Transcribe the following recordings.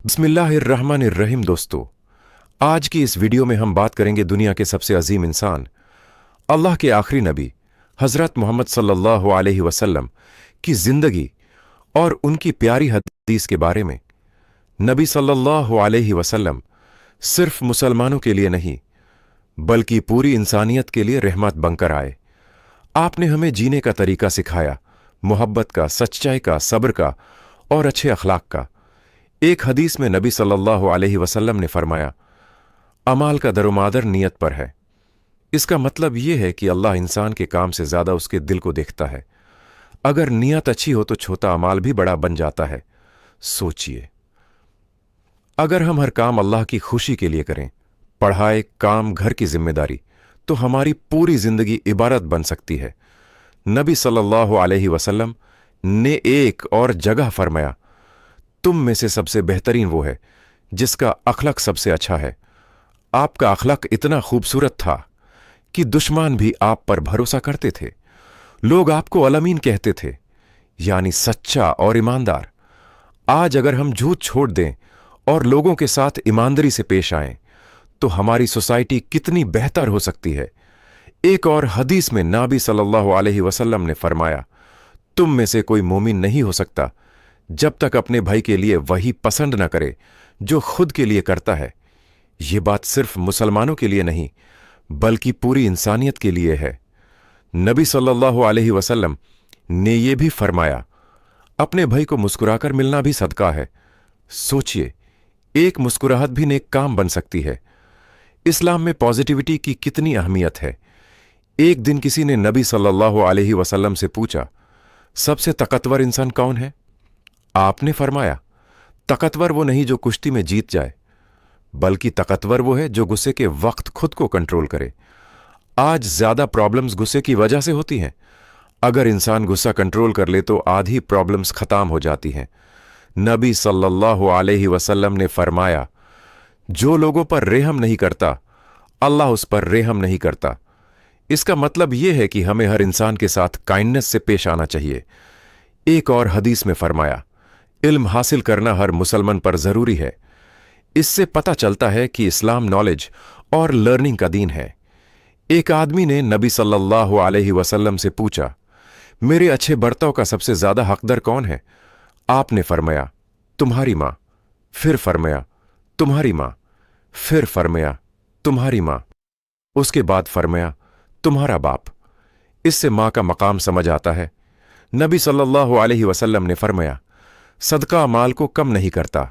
बिस्मिल्लाहिर्रहमानिर्रहीम। दोस्तों, आज की इस वीडियो में हम बात करेंगे दुनिया के सबसे अजीम इंसान, अल्लाह के आखिरी नबी हज़रत मोहम्मद सल्लल्लाहु अलैहि वसल्लम की जिंदगी और उनकी प्यारी हदीस के बारे में। नबी सल्लल्लाहु अलैहि वसल्लम सिर्फ मुसलमानों के लिए नहीं बल्कि पूरी इंसानियत के लिए रहमत बनकर आए। आपने हमें जीने का तरीका सिखाया, मोहब्बत का, सच्चाई का, सब्र का और अच्छे अखलाक का। एक हदीस में नबी सल्लल्लाहु अलैहि वसल्लम ने फरमाया, अमाल का दरोमादर नियत पर है। इसका मतलब यह है कि अल्लाह इंसान के काम से ज्यादा उसके दिल को देखता है। अगर नियत अच्छी हो तो छोटा अमाल भी बड़ा बन जाता है। सोचिए, अगर हम हर काम अल्लाह की खुशी के लिए करें, पढ़ाई, काम, घर की जिम्मेदारी, तो हमारी पूरी जिंदगी इबारत बन सकती है। नबी सल्लल्लाहु अलैहि वसल्लम ने एक और जगह फरमाया, तुम में से सबसे बेहतरीन वो है जिसका अखलाक सबसे अच्छा है। आपका अखलाक इतना खूबसूरत था कि दुश्मन भी आप पर भरोसा करते थे। लोग आपको अल-अमीन कहते थे, यानी सच्चा और ईमानदार। आज अगर हम झूठ छोड़ दें और लोगों के साथ ईमानदारी से पेश आएं, तो हमारी सोसाइटी कितनी बेहतर हो सकती है। एक और हदीस में नबी सल्लल्लाहु अलैहि वसल्लम ने फरमाया, तुम में से कोई मोमिन नहीं हो सकता जब तक अपने भाई के लिए वही पसंद न करे जो खुद के लिए करता है। ये बात सिर्फ मुसलमानों के लिए नहीं बल्कि पूरी इंसानियत के लिए है। नबी सल्लल्लाहु अलैहि वसल्लम ने यह भी फरमाया, अपने भाई को मुस्कुराकर मिलना भी सदका है। सोचिए, एक मुस्कुराहट भी नेक काम बन सकती है। इस्लाम में पॉजिटिविटी की कितनी अहमियत है। एक दिन किसी ने नबी सल्लल्लाहु अलैहि वसल्लम से पूछा, सबसे ताकतवर इंसान कौन है? आपने फरमाया, ताकतवर वो नहीं जो कुश्ती में जीत जाए, बल्कि ताकतवर वो है जो गुस्से के वक्त खुद को कंट्रोल करे। आज ज्यादा प्रॉब्लम्स गुस्से की वजह से होती हैं। अगर इंसान गुस्सा कंट्रोल कर ले तो आधी प्रॉब्लम्स खत्म हो जाती हैं। नबी सल्लल्लाहु अलैहि वसल्लम ने फरमाया, जो लोगों पर रहम नहीं करता, अल्लाह उस पर रहम नहीं करता। इसका मतलब यह है कि हमें हर इंसान के साथ काइंडनेस से पेश आना चाहिए। एक और हदीस में फरमाया, इल्म हासिल करना हर मुसलमान पर जरूरी है। इससे पता चलता है कि इस्लाम नॉलेज और लर्निंग का दीन है। एक आदमी ने नबी सल्लल्लाहु अलैहि वसल्लम से पूछा, मेरे अच्छे बर्ताव का सबसे ज्यादा हकदार कौन है? आपने फरमाया, तुम्हारी मां। फिर फरमाया, तुम्हारी मां। फिर फरमाया, तुम्हारी मां। उसके बाद फरमाया, तुम्हारा बाप। इससे मां का मकाम समझ आता है। नबी सल्लल्लाहु अलैहि वसल्लम ने फरमाया, सदका माल को कम नहीं करता।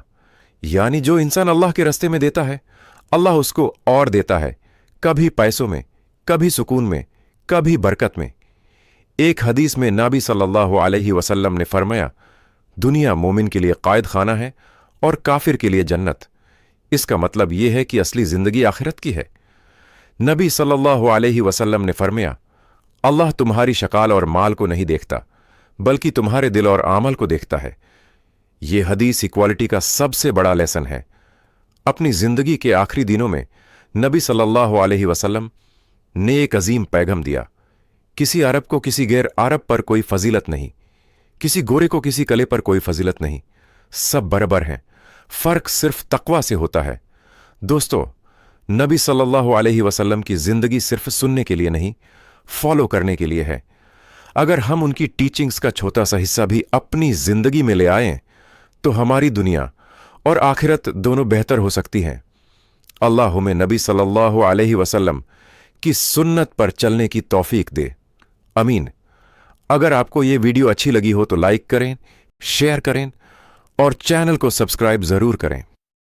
यानी जो इंसान अल्लाह के रास्ते में देता है, अल्लाह उसको और देता है, कभी पैसों में, कभी सुकून में, कभी बरकत में। एक हदीस में नबी सल्लल्लाहु अलैहि वसल्लम ने फरमाया, दुनिया मोमिन के लिए कायद खाना है और काफिर के लिए जन्नत। इसका मतलब यह है कि असली जिंदगी आखिरत की है। नबी सल्लल्लाहु अलैहि वसल्लम ने फरमाया, अल्लाह तुम्हारी शक्ल और माल को नहीं देखता बल्कि तुम्हारे दिल और आमल को देखता है। यह हदीस इक्वालिटी का सबसे बड़ा लेसन है। अपनी जिंदगी के आखिरी दिनों में नबी सल्लल्लाहु अलैहि वसल्लम ने एक अजीम पैगाम दिया, किसी अरब को किसी गैर अरब पर कोई फजीलत नहीं, किसी गोरे को किसी कले पर कोई फजीलत नहीं, सब बराबर हैं। फर्क सिर्फ तकवा से होता है। दोस्तों, नबी सल्लल्लाहु अलैहि वसल्लम की जिंदगी सिर्फ सुनने के लिए नहीं, फॉलो करने के लिए है। अगर हम उनकी टीचिंग्स का छोटा सा हिस्सा भी अपनी जिंदगी में ले आएं, तो हमारी दुनिया और आखिरत दोनों बेहतर हो सकती हैं। अल्लाह हमें नबी सल्लल्लाहु अलैहि वसल्लम की सुन्नत पर चलने की तौफीक दे। अमीन। अगर आपको ये वीडियो अच्छी लगी हो तो लाइक करें, शेयर करें और चैनल को सब्सक्राइब जरूर करें।